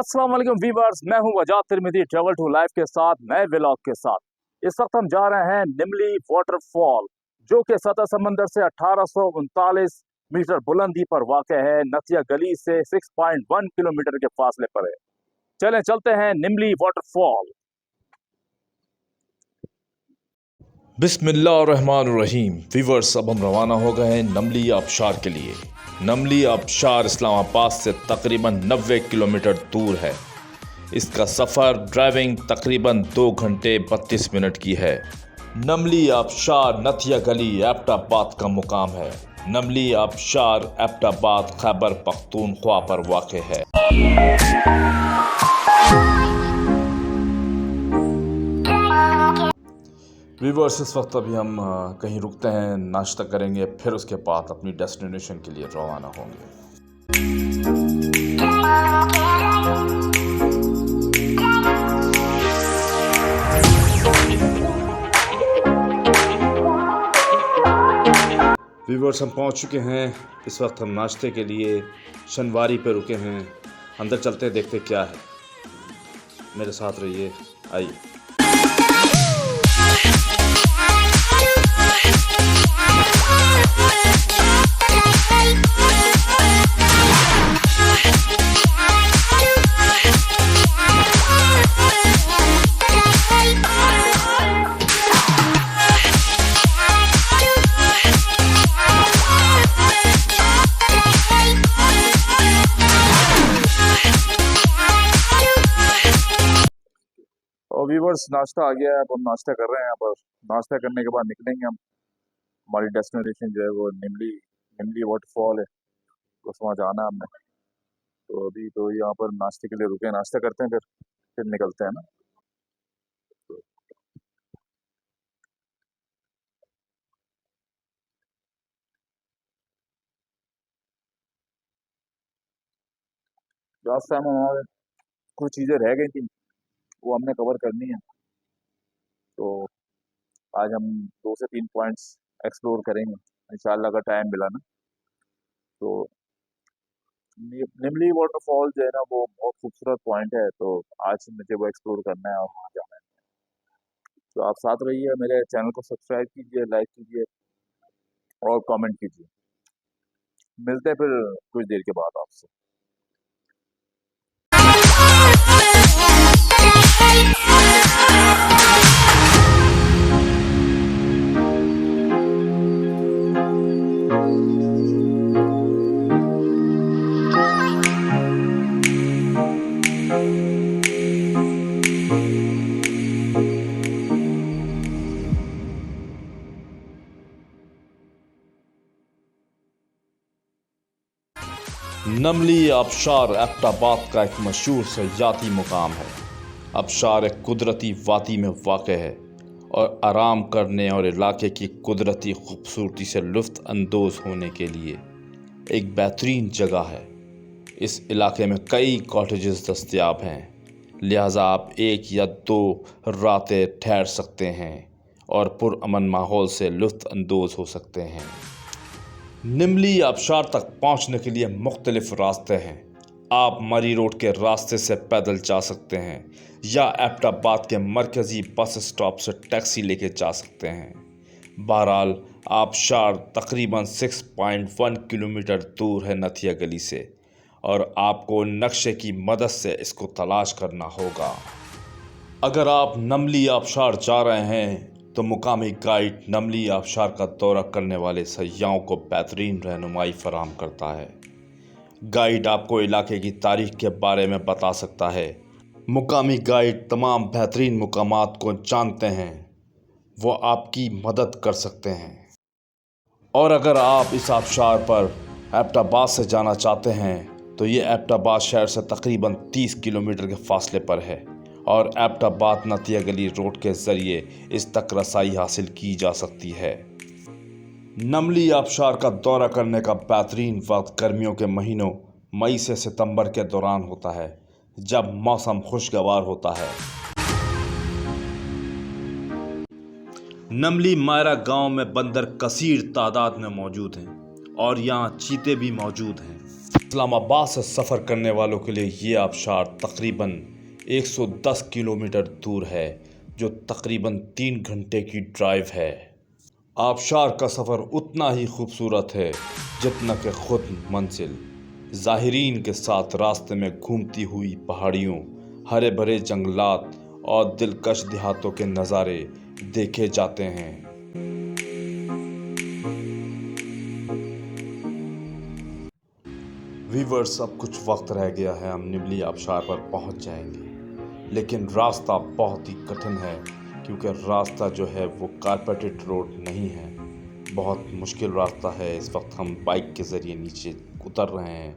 अस्सलाम वालेकुम वीवर्स, मैं हूं वजाद तिरमिदी ट्रैवल टू लाइफ के साथ नए व्लॉग के साथ। इस वक्त हम जा रहे हैं निमली वाटरफॉल, जो कि सतह समंदर से 1839 मीटर बुलंदी पर वाक़ है। नथिया गली से 6.1 किलोमीटर के फासले पर है। चलें चलते हैं निमली वाटरफॉल। बिस्मिल्लाहिर्रहमानिर्रहीम। वीवर्स, अब हम रवाना हो गए हैं नमली आबशार के लिए। नमली आबशार इस्लामाबाद से तकरीबन 90 किलोमीटर दूर है। इसका सफ़र ड्राइविंग तकरीबन 2 घंटे 32 मिनट की है। नमली आबशार नथिया गली एबटाबाद का मुकाम है। नमली आबशार एबटाबाद खैबर पख्तूनख्वा पर वाक़ है। वीवर्स, इस वक्त अभी हम कहीं रुकते हैं, नाश्ता करेंगे, फिर उसके बाद अपनी डेस्टिनेशन के लिए रवाना होंगे। वीवर्स, हम पहुंच चुके हैं। इस वक्त हम नाश्ते के लिए शनवारी पे रुके हैं। अंदर चलते हैं, देखते क्या है। मेरे साथ रहिए, आइए। और वीवर्स, नाश्ता आ गया है। अब हम नाश्ता कर रहे हैं। पर नाश्ता करने के बाद निकलेंगे हम। हमारी डेस्टिनेशन जो है वो निमली निमली वाटरफॉल है, बस वहाँ जाना है हमने। तो अभी तो यहाँ पर नाश्ते के लिए रुके हैं, नाश्ता करते हैं, फिर निकलते हैं ना। लास्ट टाइम हमारे कुछ चीज़ें रह गई थी, वो हमने कवर करनी है। तो आज हम 2 से 3 पॉइंट्स एक्सप्लोर करेंगे इंशाल्लाह, अगर टाइम मिला ना। तो निमली वाटरफॉल जो है ना, वो बहुत खूबसूरत पॉइंट है। तो आज मुझे वो एक्सप्लोर करना है और वहाँ जाना है। तो आप साथ रहिए, मेरे चैनल को सब्सक्राइब कीजिए, लाइक कीजिए और कमेंट कीजिए। मिलते हैं फिर कुछ देर के बाद आपसे। नमली आबशार एबटाबाद का एक मशहूर सयाहती मुकाम है। आबशार एक कुदरती वादी में वाक़ है और आराम करने और इलाके की कुदरती खूबसूरती से लुत्फ़ अंदोज़ होने के लिए एक बेहतरीन जगह है। इस इलाके में कई कॉटेजेस दस्तयाब हैं, लिहाजा आप 1 या 2 रातें ठहर सकते हैं और पुरअमन माहौल से लुत्फ़ अंदोज़ हो सकते हैं। निमली आबशार तक पहुंचने के लिए मुख्तलिफ रास्ते हैं। आप मरी रोड के रास्ते से पैदल जा सकते हैं या एबटाबाद के मरकज़ी बस स्टॉप से टैक्सी लेके जा सकते हैं। बहरहाल, आबशार तकरीबन 6.1 किलोमीटर दूर है नथिया गली से और आपको नक्शे की मदद से इसको तलाश करना होगा। अगर आप नमली आबशार जा रहे हैं तो मुकामी गाइड नमली आबशार का दौरा करने वाले सयाहों को बेहतरीन रहनुमाई फराहम करता है। गाइड आपको इलाके की तारीख के बारे में बता सकता है। मुकामी गाइड तमाम बेहतरीन मुकामात को जानते हैं, वो आपकी मदद कर सकते हैं। और अगर आप इस आबशार पर एबटाबाद से जाना चाहते हैं तो ये एबटाबाद शहर से तकरीबन 30 किलोमीटर के फासले पर है और एबटाबाद नथिया गली रोड के ज़रिए इस तक रसाई हासिल की जा सकती है। नमली आबशार का दौरा करने का बेहतरीन वक्त गर्मियों के महीनों मई से सितंबर के दौरान होता है, जब मौसम खुशगवार होता है। नमली मायरा गांव में बंदर कसीर तादाद में मौजूद हैं और यहाँ चीते भी मौजूद हैं। इस्लामाबाद से सफ़र करने वालों के लिए ये आबशार तकरीबन 110 किलोमीटर दूर है, जो तकरीबन 3 घंटे की ड्राइव है। आबशार का सफ़र उतना ही खूबसूरत है जितना कि खुद मंजिल। ज़ाहिरीन के साथ रास्ते में घूमती हुई पहाड़ियों, हरे भरे जंगलात और दिलकश देहातों के नज़ारे देखे जाते हैं। वीवर्स, अब कुछ वक्त रह गया है, हम निमली आबशार पर पहुंच जाएंगे, लेकिन रास्ता बहुत ही कठिन है क्योंकि रास्ता जो है वो कारपेटेड रोड नहीं है। बहुत मुश्किल रास्ता है। इस वक्त हम बाइक के ज़रिए नीचे उतर रहे हैं,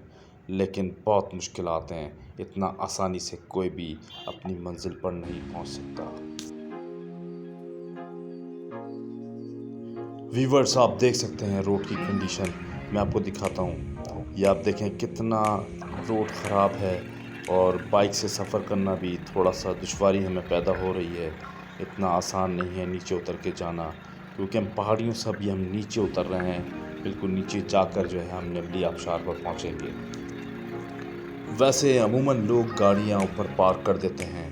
लेकिन बहुत मुश्किलात हैं। इतना आसानी से कोई भी अपनी मंजिल पर नहीं पहुंच सकता। वीवर्स, आप देख सकते हैं रोड की कंडीशन, मैं आपको दिखाता हूँ। ये आप देखें कितना रोड ख़राब है और बाइक से सफ़र करना भी थोड़ा सा दुश्वारी हमें पैदा हो रही है। इतना आसान नहीं है नीचे उतर के जाना, क्योंकि हम पहाड़ियों से भी हम नीचे उतर रहे हैं। बिल्कुल नीचे जाकर जो है हम निमली आबशार पर पहुंचेंगे। वैसे अमूमन लोग गाड़ियां ऊपर पार्क कर देते हैं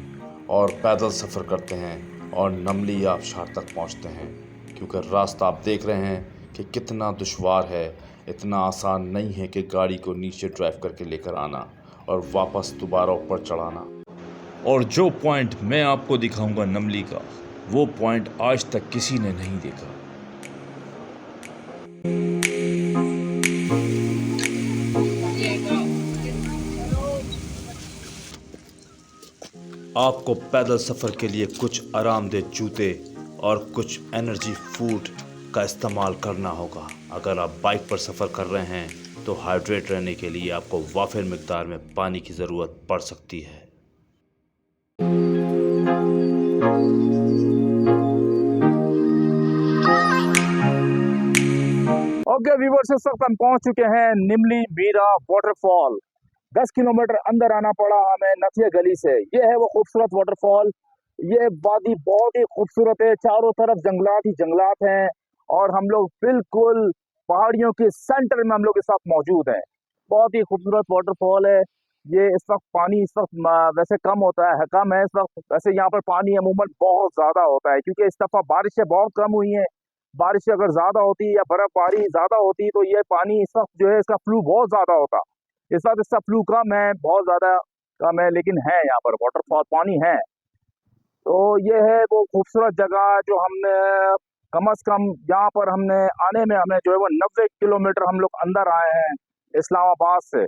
और पैदल सफ़र करते हैं और निमली आबशार तक पहुंचते हैं, क्योंकि रास्ता आप देख रहे हैं कि कितना दुश्वार है। इतना आसान नहीं है कि गाड़ी को नीचे ड्राइव करके लेकर आना और वापस दोबारा ऊपर चढ़ाना। और जो पॉइंट मैं आपको दिखाऊंगा निमली का, वो पॉइंट आज तक किसी ने नहीं देखा। आपको पैदल सफ़र के लिए कुछ आरामदेह जूते और कुछ एनर्जी फूड का इस्तेमाल करना होगा। अगर आप बाइक पर सफ़र कर रहे हैं तो हाइड्रेट रहने के लिए आपको वाफिर मिकदार में पानी की ज़रूरत पड़ सकती है। ओके व्यूअर्स, इस वक्त हम पहुंच चुके हैं निमली मीरा वाटरफॉल। 10 किलोमीटर अंदर आना पड़ा हमें नथिया गली से। ये है वो खूबसूरत वाटरफॉल। ये वादी बहुत ही खूबसूरत है, चारों तरफ जंगलात ही जंगलात हैं और हम लोग बिल्कुल पहाड़ियों के सेंटर में हम लोग इस वक्त मौजूद हैं। बहुत ही खूबसूरत वाटरफॉल है ये। इस वक्त पानी इस वक्त वैसे कम होता है, कम है इस वक्त। वैसे यहाँ पर पानी अमूमन बहुत ज़्यादा होता है क्योंकि इस दफ़ा बारिशें बहुत कम हुई हैं। बारिश अगर ज़्यादा होती या बर्फ़बारी ज़्यादा होती तो ये पानी इस वक्त जो है इसका फ्लू बहुत ज़्यादा होता। इस वक्त इसका फ्लू कम है, बहुत ज़्यादा कम है, लेकिन है यहाँ पर वाटरफॉल, पानी है। तो ये है वो खूबसूरत जगह जो हमने कम से कम यहाँ पर हमने आने में हमें जो है वो 90 किलोमीटर हम लोग अंदर आए हैं इस्लामाबाद से।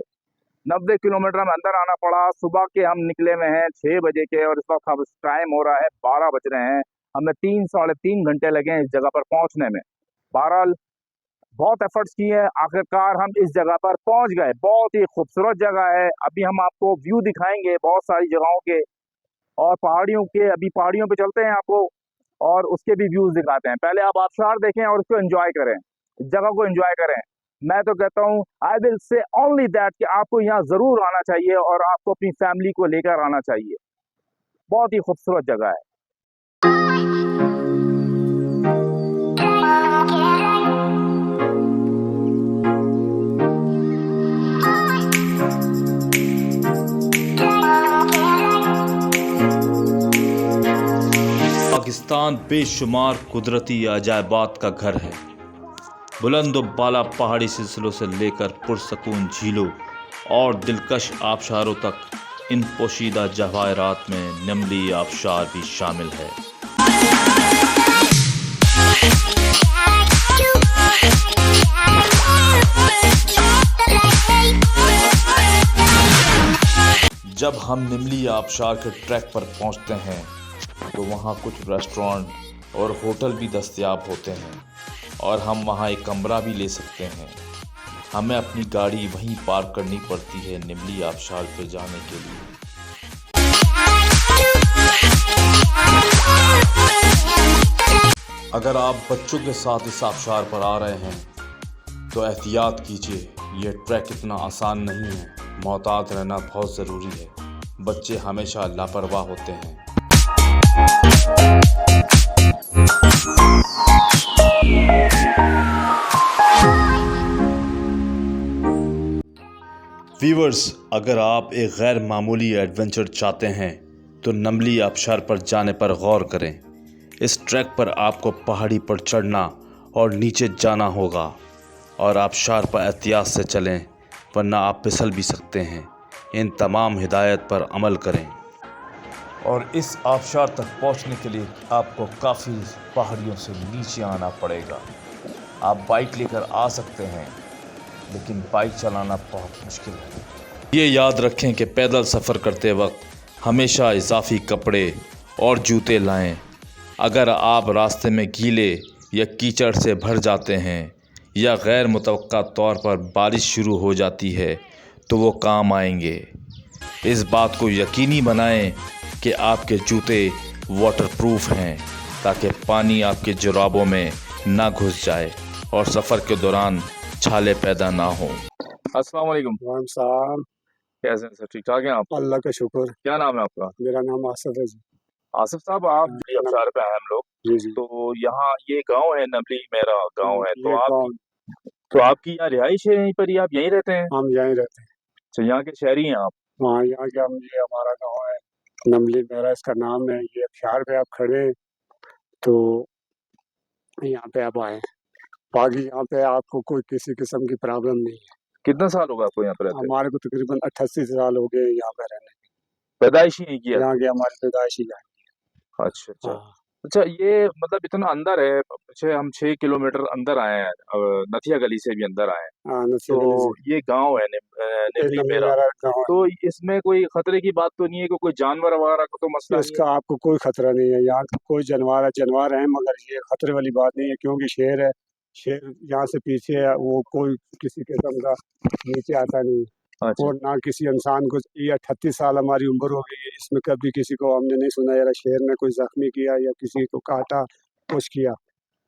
90 किलोमीटर हमें अंदर आना पड़ा। सुबह के हम निकले हुए हैं 6 बजे के और इस वक्त अब टाइम हो रहा है 12 बज रहे हैं। हमें 3-3.5 घंटे लगे हैं इस जगह पर पहुंचने में। बहरहाल बहुत एफर्ट्स किए, आखिरकार हम इस जगह पर पहुंच गए। बहुत ही खूबसूरत जगह है। अभी हम आपको व्यू दिखाएंगे बहुत सारी जगहों के और पहाड़ियों के। अभी पहाड़ियों पे चलते हैं आपको और उसके भी व्यूज दिखाते हैं। पहले आप आबशार देखें और उसको एंजॉय करें, इस जगह को एंजॉय करें। मैं तो कहता हूँ I will say only that कि आपको यहाँ ज़रूर आना चाहिए और आपको अपनी फैमिली को लेकर आना चाहिए। बहुत ही खूबसूरत जगह है। पाकिस्तान बेशुमार कुदरती अजायबात का घर है। बुलंद व बाला पहाड़ी सिलसिलों से लेकर पुरसकून झीलों और दिलकश आबशारों तक इन पोशीदा जवाहरात में निमली आबशार भी शामिल है। जब हम निमली आबशार के ट्रैक पर पहुंचते हैं तो वहाँ कुछ रेस्टोरेंट और होटल भी दस्तयाब होते हैं और हम वहाँ एक कमरा भी ले सकते हैं। हमें अपनी गाड़ी वहीं पार्क करनी पड़ती है निमली आबशार पे जाने के लिए। अगर आप बच्चों के साथ इस आबशार पर आ रहे हैं तो एहतियात कीजिए, ये ट्रैक इतना आसान नहीं है। मोहतात रहना बहुत ज़रूरी है। बच्चे हमेशा लापरवाह होते हैं। व्यूअर्स, अगर आप एक गैर मामूली एडवेंचर चाहते हैं तो नमली आबशार पर जाने पर गौर करें। इस ट्रैक पर आपको पहाड़ी पर चढ़ना और नीचे जाना होगा और आबशार पर एहतियात से चलें, वरना आप फिसल भी सकते हैं। इन तमाम हिदायत पर अमल करें। और इस आबशार तक पहुंचने के लिए आपको काफ़ी पहाड़ियों से नीचे आना पड़ेगा। आप बाइक लेकर आ सकते हैं, लेकिन बाइक चलाना बहुत मुश्किल है। ये याद रखें कि पैदल सफ़र करते वक्त हमेशा इजाफी कपड़े और जूते लाएं। अगर आप रास्ते में गीले या कीचड़ से भर जाते हैं या गैर मुतवक्का तौर पर बारिश शुरू हो जाती है तो वो काम आएंगे। इस बात को यकीनी बनाएं कि आपके जूते वाटरप्रूफ हैं, ताकि पानी आपके जुराबों में ना घुस जाए और सफ़र के दौरान छाले पैदा ना हो। अस्सलाम वालेकुम। वालेकुम सलाम। कैसे हैं सर? ठीक ठाक हैं आप? अल्लाह का शुक्र। क्या नाम है आपका? मेरा नाम आसिफ है जी। आसिफ साहब, आप हाँ, भी आबशार पे आए हम लोग, जी जी। तो यहाँ ये गांव है नबली, मेरा गांव है, ये गाँव तो आपकी यहाँ रिहाइश है यहीं पर ही, आप यहीं रहते हैं? हम यहीं रहते हैं। तो यहाँ के शहरी हैं आप? हाँ, यहाँ के हम, ये हमारा गाँव है नमली, मेरा इसका नाम है। ये आबशार पे आप खड़े हैं, तो यहाँ पे आप आए। बाकी यहाँ पे आपको कोई किसी किस्म की प्रॉब्लम नहीं है। कितना साल होगा आपको यहाँ पर रहते? हमारे को तकरीबन 88 साल हो गए यहाँ पे रहने। पैदाइश ही यहीं की है? यहाँ के हमारी पैदाइश ही यहाँ। अच्छा अच्छा हाँ अच्छा। ये मतलब इतना अंदर है, हम 6 किलोमीटर अंदर आए हैं, नथिया गली से भी अंदर आए हैं। हाँ, नसीब तो ये गांव है निमली नमली मेरा, मेरा गाँव है। तो इसमें कोई खतरे की बात तो नहीं है कि कोई जानवर वगैरह का तो मसला नहीं इसका आपको कोई खतरा नहीं है। यहाँ का कोई जानवर है, मगर ये खतरे वाली बात नहीं है, क्योंकि शेर है। शेर यहाँ से पीछे है, वो कोई किसी किस्म का नीचे आता नहीं। है? अच्छा और ना किसी इंसान को। ये 38 साल हमारी उम्र हो गई है, इसमें कभी किसी को हमने नहीं सुना यार शेर ने कोई जख्मी किया या किसी को काटा, कुछ किया।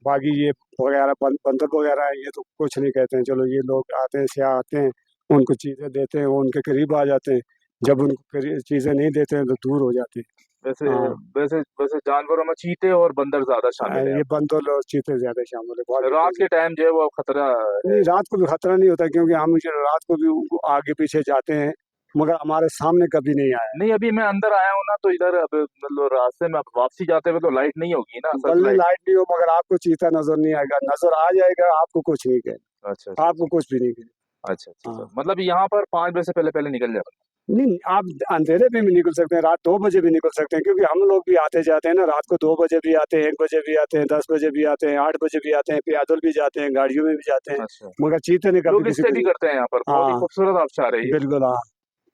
बाकी ये वगैरह बंदर वगैरह है, ये तो कुछ नहीं कहते हैं। चलो, ये लोग आते हैं, सियाह आते हैं, उनको चीज़ें देते हैं, वो उनके करीब आ जाते हैं। जब उनको चीज़ें नहीं देते हैं तो दूर हो जाते हैं। वैसे हाँ। वैसे वैसे जानवरों में चीते और बंदर ज्यादा शामिल है। ये बंदर और चीते ज्यादा शामिल है। बहुत रात के टाइम जो है वो खतरा है। नहीं, रात को भी खतरा नहीं होता, क्योंकि हम रात को भी उनको आगे पीछे जाते हैं, मगर हमारे सामने कभी नहीं आया। नहीं, अभी मैं अंदर आया हूँ ना, तो इधर अब मतलब रास्ते में आप वापसी जाते हुए तो लाइट नहीं होगी ना, सर्च बल्ले लाइट। लाइट नहीं हो, मगर आपको चीता नजर नहीं आएगा। नजर आ जाएगा, आपको कुछ नहीं कहे, अच्छा अच्छा आपको कुछ भी नहीं कहे। अच्छा अच्छा अच्छा। हाँ। मतलब यहाँ पर 5 बजे से पहले पहले निकल जाए? नहीं, आप अंधेरे में भी निकल सकते हैं, रात 2 बजे भी निकल सकते हैं, क्योंकि हम लोग भी आते जाते हैं ना। रात को 2 बजे भी आते हैं, 1 बजे भी आते हैं, 10 बजे भी आते हैं, 8 बजे भी आते हैं, पैदल भी जाते हैं, गाड़ियों में भी जाते हैं, अच्छा, मगर चीते ने कभी लोग किसी इससे को भी करते हैं यहाँ पर, बहुत ही हाँ। खूबसूरत आबशार है ये। बिल्कुल, हाँ।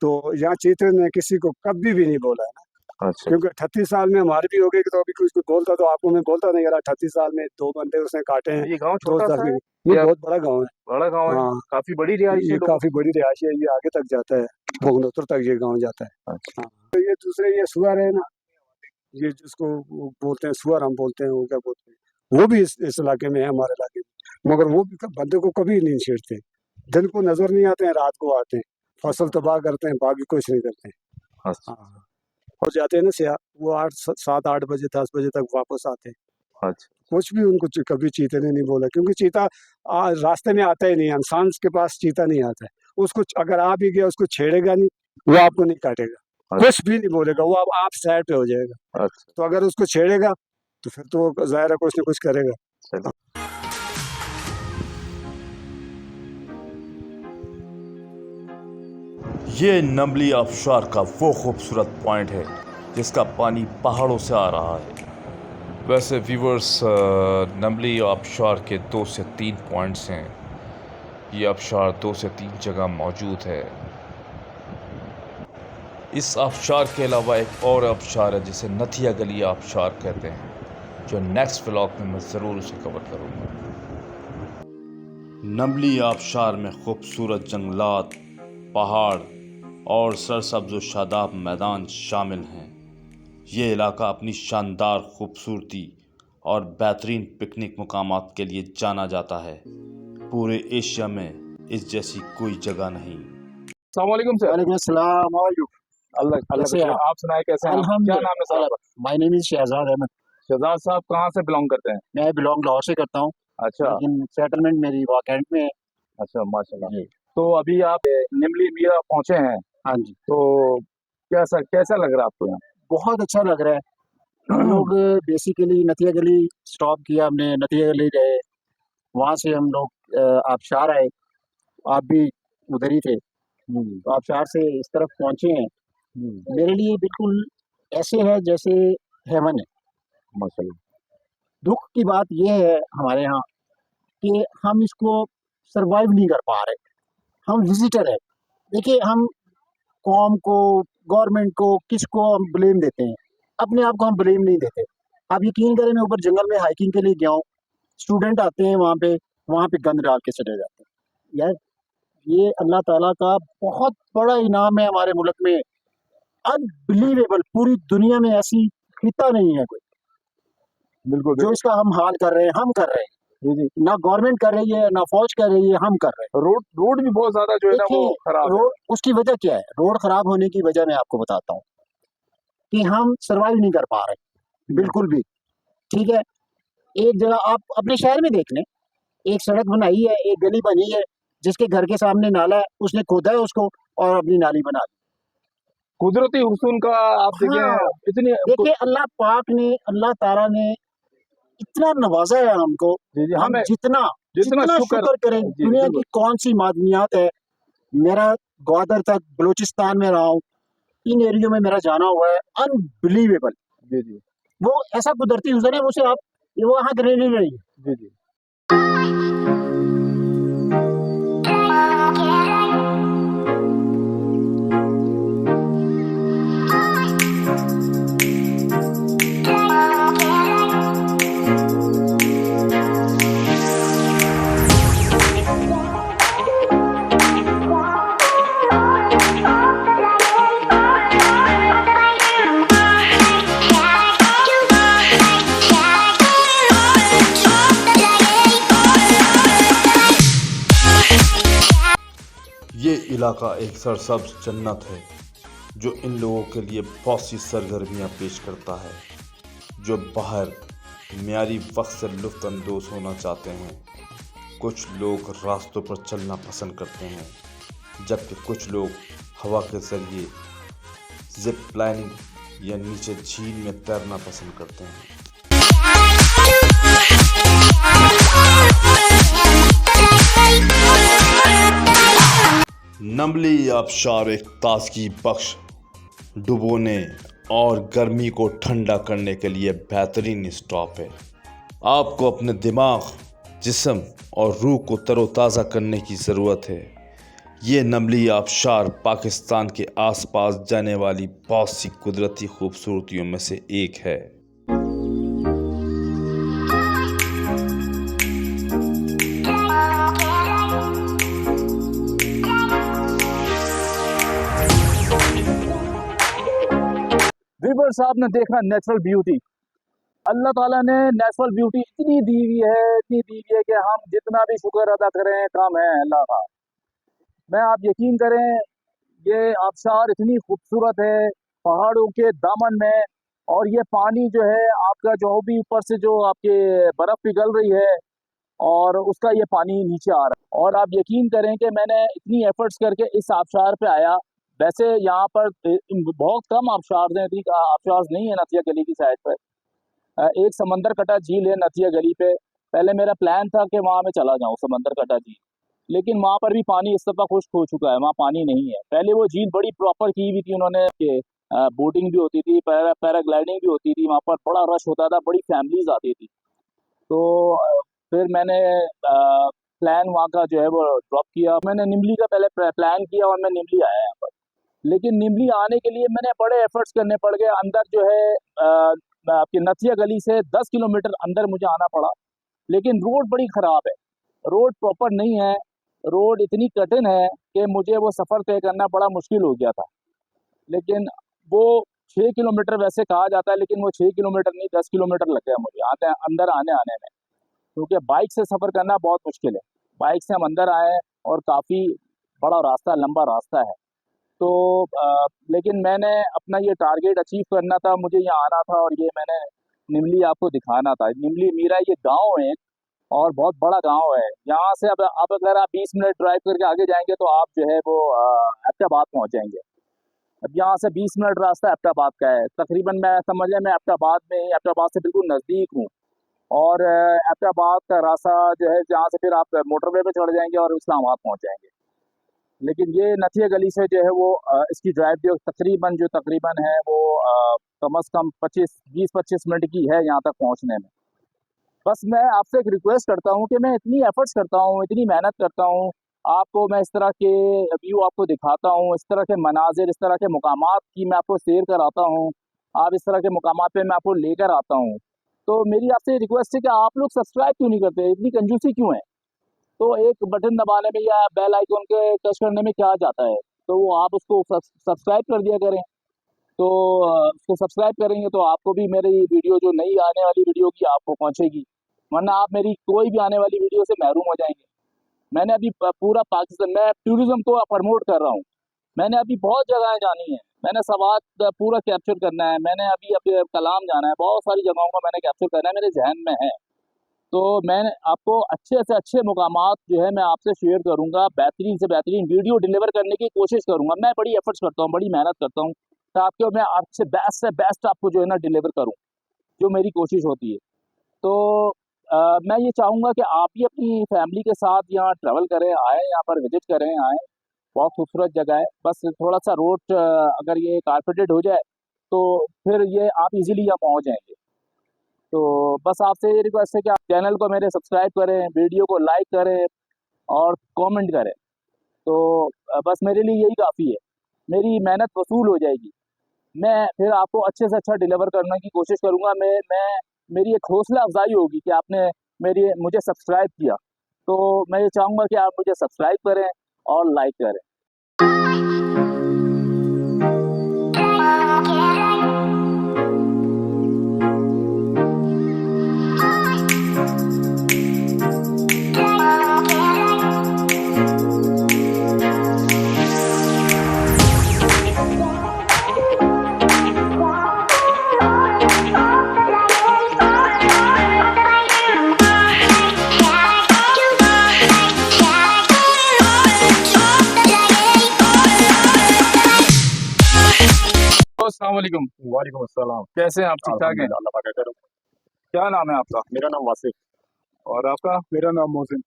तो यहाँ चीते ने किसी को कभी भी नहीं बोला है ना, अच्छा क्योंकि 38 साल में हमारे भी हो गए, तो अभी कुछ बोलता तो आपको मैं बोलता नहीं यार, 38 साल में 2 बंदे उसने काटे हैं, ये गांव 2 छोटा सा जख्मी। है ये या बहुत बड़ा गाँव है। बड़ा गांव है? हाँ, काफी बड़ी रिहाइश है ये लोगों काफी बड़ी रिहाइश है, ये आगे तक जाता है, भोगनोतर तक ये गाँव जाता है। की? अच्छा हाँ, तो ये दूसरे ये सुअर है ना, ये जिसको वो बोलते हैं सुअर, हम बोलते हैं, वो क्या बोलते हैं, वो भी इस इलाके में है, हमारे इलाके में, मगर वो भी बंदे को कभी नहीं छेड़ते। दिन को नजर नहीं आते हैं, रात को आते हैं, फसल तबाह करते हैं, बाकी कुछ नहीं करते हैं। अच्छा हाँ, और जाते हैं ना सिया, वो 7-8 बजे 10 बजे तक वापस आते हैं। अच्छा कुछ भी उनको कभी चीते ने नहीं बोला, क्योंकि चीता रास्ते में आता ही नहीं, इंसान के पास चीता नहीं आता है। उसको अगर आ भी गया, उसको छेड़ेगा नहीं, वो आपको नहीं काटेगा, कुछ भी नहीं बोलेगा, वो अब आप साइड पे हो जाएगा। अच्छा। तो अगर उसको छेड़ेगा तो फिर तो वो ज़ाहिर है कुछ न कुछ करेगा। चलो। ये नमली आबशार का वो खूबसूरत पॉइंट है जिसका पानी पहाड़ों से आ रहा है। वैसे व्यूवर्स, नमली आबशार के 2 से 3 पॉइंट्स हैं। ये आबशार 2 से 3 जगह मौजूद है। इस आबशार के अलावा एक और आबशार है जिसे नथिया गली आबशार कहते हैं, जो नेक्स्ट व्लॉग में मैं ज़रूर उसे कवर करूँगा। नमली आबशार में खूबसूरत जंगलात, पहाड़ और सरसब्ज़ व शादाब मैदान शामिल हैं। ये इलाका अपनी शानदार खूबसूरती और बेहतरीन पिकनिक मुकामात के लिए जाना जाता है। पूरे एशिया में इस जैसी कोई जगह नहीं। अस्सलाम वालेकुम सर। वालेकुम अस्सलाम, हाउ आर यू? अल्लाह अल्लाह कैसे का हैं शुक्र। आप सुनाए कैसे हैं? क्या नाम है sir? My name is Shahzad Ahmed. Shahzad साहब कहाँ से बिलोंग करते हैं? मैं बिलोंग लाहौर से करता हूँ, अच्छा लेकिन सेटलमेंट मेरी वाकैंड में है। अच्छा, माशाल्लाह। तो अभी आप निमली मीरा पहुंचे हैं, हाँ जी, तो कैसा कैसा लग रहा है आपको यहाँ? बहुत अच्छा लग रहा है। हम लोग बेसिकली नथिया गली स्टॉप किया हमने, नथिया गली गए, वहाँ से हम लोग आबशार आए, आप भी उधर ही थे, तो आबशार से इस तरफ पहुँचे हैं। मेरे लिए बिल्कुल ऐसे है जैसे हेवन है। माशाल्लाह। दुःख की बात ये है हमारे यहाँ कि हम इसको सर्वाइव नहीं कर पा रहे, हम विज़िटर हैं। देखिए हम कौम को, गवर्नमेंट को, किसको हम ब्लेम देते हैं? अपने आप को हम ब्लेम नहीं देते। आप यकीन करें मैं ऊपर जंगल में हाइकिंग के लिए गया हूँ, स्टूडेंट आते हैं वहाँ पे गंद डाल के चले जाते हैं। यार ये अल्लाह ताला का बहुत बड़ा इनाम है हमारे मुल्क में, अनबिलीवेबल, पूरी दुनिया में ऐसी खिता नहीं है कोई, बिल्कुल जो इसका हम हाल कर रहे हैं, हम कर रहे हैं। जी। ना गवर्नमेंट कर रही है, ना फौज कर रही है, हम कर रहे हैं। रोड रोड भी बहुत ज्यादा जो है ना वो देखिए, खराब है। रोड उसकी वजह क्या है? रोड खराब होने की वजह मैं आपको बताता हूँ कि हम सर्वाइव नहीं कर पा रहे, बिल्कुल भी। ठीक है? एक जगह आप अपने शहर में देख लें, एक सड़क बनाई है, एक गली बनी है, जिसके घर के सामने नाला है, उसने खोदा है उसको और अपनी नाली बना दी। कुदरती हुस्न का आप देखें हाँ, इतनी देखिए अल्लाह पाक ने, अल्लाह ताला ने इतना नवाजा है हमको, जी, हम हमें जितना जितना जितना शुक्र शुक्र करें, जी दुनिया बिल्कुल की कौन सी मादनियात है। मेरा ग्वादर तक बलूचिस्तान में रहा हूँ, इन एरियो में मेरा जाना हुआ है, अनबिलीवेबल। जी वो ऐसा कुदरती हुस्न है, उसे आप वो वहाँ ग्रीनरी नहीं है। जी। ये इलाका एक सरसब्ज जन्नत है जो इन लोगों के लिए बहुत सी सरगर्मियाँ पेश करता है, जो बाहर म्यारी वक्त से लुत्फ़अंदोज़ होना चाहते हैं। कुछ लोग रास्तों पर चलना पसंद करते हैं, जबकि कुछ लोग हवा के ज़रिए जिप लाइनिंग या नीचे झील में तैरना पसंद करते हैं। नमली आबशार एक ताजगी बख्श, डुबोने और गर्मी को ठंडा करने के लिए बेहतरीन स्टॉप है। आपको अपने दिमाग, जिस्म और रूह को तरोताज़ा करने की ज़रूरत है। ये नमली आबशार पाकिस्तान के आसपास जाने वाली बहुत सी कुदरती खूबसूरतियों में से एक है। व्यूअर्स आपने देखा नेचुरल ब्यूटी, अल्लाह ताला ने नेचुरल ब्यूटी इतनी दी हुई है कि हम जितना भी शुक्र अदा करें कम है अल्लाह का। मैं आप यकीन करें ये आबशार इतनी खूबसूरत है पहाड़ों के दामन में, और ये पानी जो है आपका जो भी ऊपर से जो आपके बर्फ पिघल रही है और उसका ये पानी नीचे आ रहा है। और आप यकीन करें कि मैंने इतनी एफर्ट्स करके इस आबशार पे आया। वैसे यहाँ पर बहुत कम आबशार हैं, आबशार नहीं है नथिया गली की साइड पर। एक समंदर कटा झील है नथिया गली पे। पहले मेरा प्लान था कि वहाँ मैं चला जाऊँ समंदर कटा झील, लेकिन वहाँ पर भी पानी इस दफ़ा खुश्क हो चुका है, वहाँ पानी नहीं है। पहले वो झील बड़ी प्रॉपर की हुई थी उन्होंने, कि बोटिंग भी होती थी, पैराग्लाइडिंग भी होती थी, वहाँ पर बड़ा रश होता था, बड़ी फैमिलीज आती थी। तो फिर मैंने प्लान वहाँ का जो है वो ड्रॉप किया। मैंने निमली का पहले प्लान किया और मैं निमली आया यहाँ पर। लेकिन निमली आने के लिए मैंने बड़े एफर्ट्स करने पड़ गए। अंदर जो है आपकी नथिया गली से 10 किलोमीटर अंदर मुझे आना पड़ा, लेकिन रोड बड़ी ख़राब है, रोड प्रॉपर नहीं है, रोड इतनी कठिन है कि मुझे वो सफ़र तय करना बड़ा मुश्किल हो गया था। लेकिन वो 6 किलोमीटर वैसे कहा जाता है, लेकिन वो 6 किलोमीटर नहीं 10 किलोमीटर लग गया मुझे अंदर आने में, क्योंकि बाइक से सफ़र करना बहुत मुश्किल है। बाइक से हम अंदर आए और काफ़ी बड़ा रास्ता, लंबा रास्ता है। तो लेकिन मैंने अपना ये टारगेट अचीव करना था, मुझे यहाँ आना था और ये मैंने निमली आपको दिखाना था। निमली मीरा ये गांव है, और बहुत बड़ा गांव है। यहाँ से अब अगर आप 20 मिनट ड्राइव करके आगे जाएंगे तो आप जो है वो एबटाबाद पहुँच जाएंगे। अब यहाँ से 20 मिनट रास्ता एबटाबाद का है तकरीबन। मैं समझ लें मैं एबटाबाद में ही, एबटाबाद से बिल्कुल नज़दीक हूँ। और एबटाबाद का रास्ता जो है जहाँ से फिर आप मोटरवे पे चढ़ जाएंगे और इस्लामाबाद पहुँच जाएंगे। लेकिन ये नथिया गली से जो है वो इसकी ड्राइव जो तकरीबन है वो कम से कम 20-25 मिनट की है यहाँ तक पहुँचने में। बस मैं आपसे एक रिक्वेस्ट करता हूँ कि मैं इतनी एफर्ट्स करता हूँ, इतनी मेहनत करता हूँ, आपको मैं इस तरह के व्यू आपको दिखाता हूँ, इस तरह के मनाजिर, इस तरह के मुकामात की मैं आपको शेयर कराता हूँ, आप इस तरह के मुकामात पे मैं आपको लेकर आता हूँ। तो मेरी आपसे रिक्वेस्ट है कि आप लोग सब्सक्राइब क्यों नहीं करते, इतनी कंजूसी क्यों है? तो एक बटन दबाने में या बेल आइकन के टच करने में क्या जाता है, तो वो आप उसको सब्सक्राइब कर दिया करें। तो उसको सब्सक्राइब करेंगे तो आपको भी मेरी वीडियो जो नई आने वाली वीडियो की आपको पहुंचेगी, वरना आप मेरी कोई भी आने वाली वीडियो से महरूम हो जाएंगे। मैंने अभी पूरा पाकिस्तान, मैं टूरिज्म को प्रमोट कर रहा हूँ, मैंने अभी बहुत जगहें जानी है, मैंने सवाद पूरा कैप्चर करना है, मैंने अभी कलाम जाना है, बहुत सारी जगहों को मैंने कैप्चर करना है, मेरे जहन में है। तो मैं आपको अच्छे से अच्छे मुकामात जो है मैं आपसे शेयर करूंगा, बेहतरीन से बेहतरीन वीडियो डिलीवर करने की कोशिश करूंगा। मैं बड़ी एफर्ट्स करता हूँ, बड़ी मेहनत करता हूँ ताकि मैं आपसे बेस्ट आपको जो है ना डिलीवर करूँ, जो मेरी कोशिश होती है। तो मैं ये चाहूँगा कि आप भी अपनी फैमिली के साथ यहाँ ट्रैवल करें, आएँ यहाँ पर विजिट करें, आएँ, बहुत खूबसूरत जगह है। बस थोड़ा सा रोड अगर ये कारपेटेड हो जाए तो फिर ये आप इजीली यहाँ पहुँच जाएंगे। तो बस आपसे ये रिक्वेस्ट है कि आप चैनल को मेरे सब्सक्राइब करें, वीडियो को लाइक करें और कमेंट करें। तो बस मेरे लिए यही काफ़ी है, मेरी मेहनत वसूल हो जाएगी। मैं फिर आपको अच्छे से अच्छा डिलीवर करने की कोशिश करूँगा। मैं मेरी एक हौसला अफजाई होगी कि आपने मुझे सब्सक्राइब किया। तो मैं ये चाहूँगा कि आप मुझे सब्सक्राइब करें और लाइक करें। अस्सलाम वालेकुम। वालेकुम अस्सलाम। कैसे हैं आप? ठीक ठाक हैं? अल्लाह पाक का करम। क्या नाम है आपका? मेरा नाम वासिफ। और आपका? मेरा नाम मोहसिन।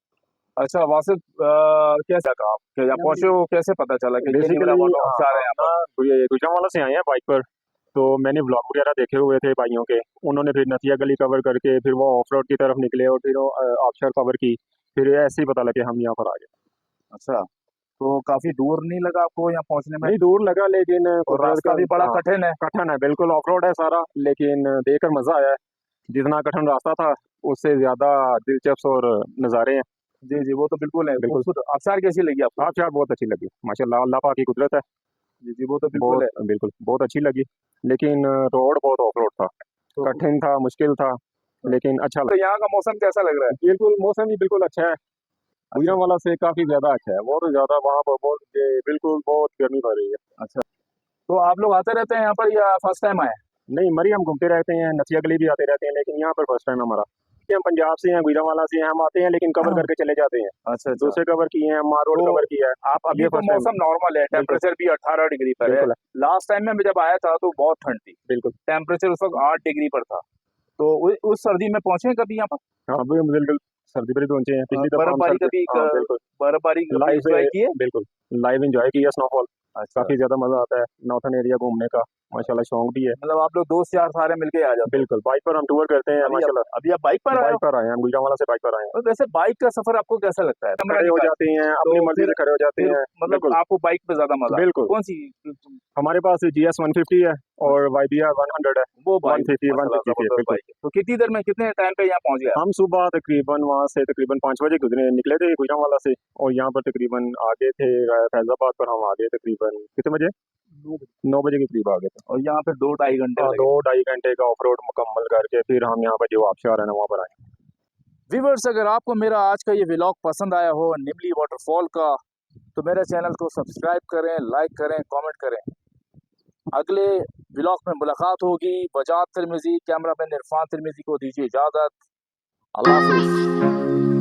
अच्छा वासिफ, कैसे आप यहाँ पहुँचे हो, कैसे पता चला कि बेसिकली आ रहे हैं यहाँ पर? ये गुजरांवाला से आए हैं बाइक पर। तो मैंने ब्लॉग वगैरह देखे हुए थे भाइयों के, उन्होंने फिर नथिया गली कवर करके फिर वो ऑफ रोड की तरफ निकले और फिर वो आबशर कवर की, फिर ऐसे ही पता लगे हम यहाँ पर आ गए। अच्छा, तो काफी दूर नहीं लगा आपको यहाँ पहुँचने में? नहीं दूर लगा, लेकिन और रास्ता भी बड़ा कठिन है। कठिन है, बिल्कुल ऑफ रोड है सारा, लेकिन देखकर मजा आया है। जितना कठिन रास्ता था उससे ज्यादा दिलचस्प और नज़ारे हैं। जी जी, वो तो बिल्कुल है। बिल्कुल। आबशार कैसी लगी आपको? आबशार बहुत अच्छी लगी माशाल्लाह, अल्लाह पाक की कुदरत है। जी जी, वो तो बिल्कुल है। बिल्कुल बहुत अच्छी लगी, लेकिन रोड बहुत ऑफ रोड था, तो कठिन था, मुश्किल था, लेकिन अच्छा लगा। यहाँ का मौसम कैसा लग रहा है? बिल्कुल मौसम भी बिल्कुल अच्छा है, गुजरांवाला से काफी ज्यादा अच्छा है, बहुत ज्यादा वहाँ पर बिल्कुल बहुत गर्मी पड़ रही है। अच्छा, तो आप लोग आते रहते हैं यहाँ पर या फर्स्ट टाइम आए? नहीं मरी, हम घूमते रहते हैं, नथिया गली भी आते रहते हैं, लेकिन यहाँ पर फर्स्ट टाइम हमारा। हम पंजाब से हैं, गुजरांवाला से हैं, हम आते हैं लेकिन कवर करके चले जाते हैं। अच्छा, दूसरे कवर किए हैं, मार रोड तो कवर किया है। आप अभी तो मौसम नॉर्मल है, टेम्परेचर भी 18 डिग्री पर है। बिल्कुल लास्ट टाइम में जब आया था तो बहुत ठंड थी, बिल्कुल। टेम्परेचर उस वक्त 8 डिग्री पर था। तो उस सर्दी में पहुंचे कभी यहाँ पर? हाँ बिल्कुल, सर्दी बड़ी पहुंचे हैं। पिछली दफा हम बर्फबारी कभी बिल्कुल बर्फबारी लाइव एंजॉय की है? बिल्कुल लाइव एंजॉय किया स्नोफॉल। अच्छा, काफी ज्यादा मजा आता है नॉर्थन एरिया घूमने का, माशाल्लाह शौक भी है। मतलब आप लोग दोस्त यार सारे मिलके आ जाते हैं? बिल्कुल, बाइक पर हम टूर करते हैं माशाल्लाह। अभी आप बाइक पर आए हो? बाइक पर आए हैं हम, गुजरांवाला से बाइक पर आए हैं। तो वैसे बाइक का सफर आपको कैसा लगता है? खड़े हो जाते हैं, अपनी मर्जी से खड़े हो जाते फिर हैं। मतलब बिल्कुल आपको बाइक पे ज्यादा मजा? बिल्कुल। कौन सी? हमारे पास GS 150 है और YBR 100 है। वो बाइक 150 जबरदस्त बिल्कुल। बाइक है। तो कितनी देर में, कितने टाइम पे यहाँ पहुंच गया? हम सुबह तकरीबन वहाँ से तकरीबन 5 बजे निकले थे गुजरांवाला से, और यहाँ पर तकरीबन आगे थे फैजाबाद पर, हम आगे तकरीबन कितने बजे 9 बजे के करीब आ गए थे। और यहाँ पे 2-2.5 घंटे लगे। 2-2.5 घंटे का ऑफ रोड मुकम्मल करके फिर हम यहाँ पर जो आबशार है ना वहाँ पर आए। व्यूअर्स, अगर आपको मेरा आज का ये व्लॉग पसंद आया हो निमली वाटरफॉल का, तो मेरे चैनल को सब्सक्राइब करें, लाइक करें, कमेंट करें। अगले व्लॉग में मुलाकात होगी। वजात तिर्मिज़ी, कैमरामैन इरफान तिर्मिज़ी को दीजिए इजाज़त। अल्लाह हाफिज।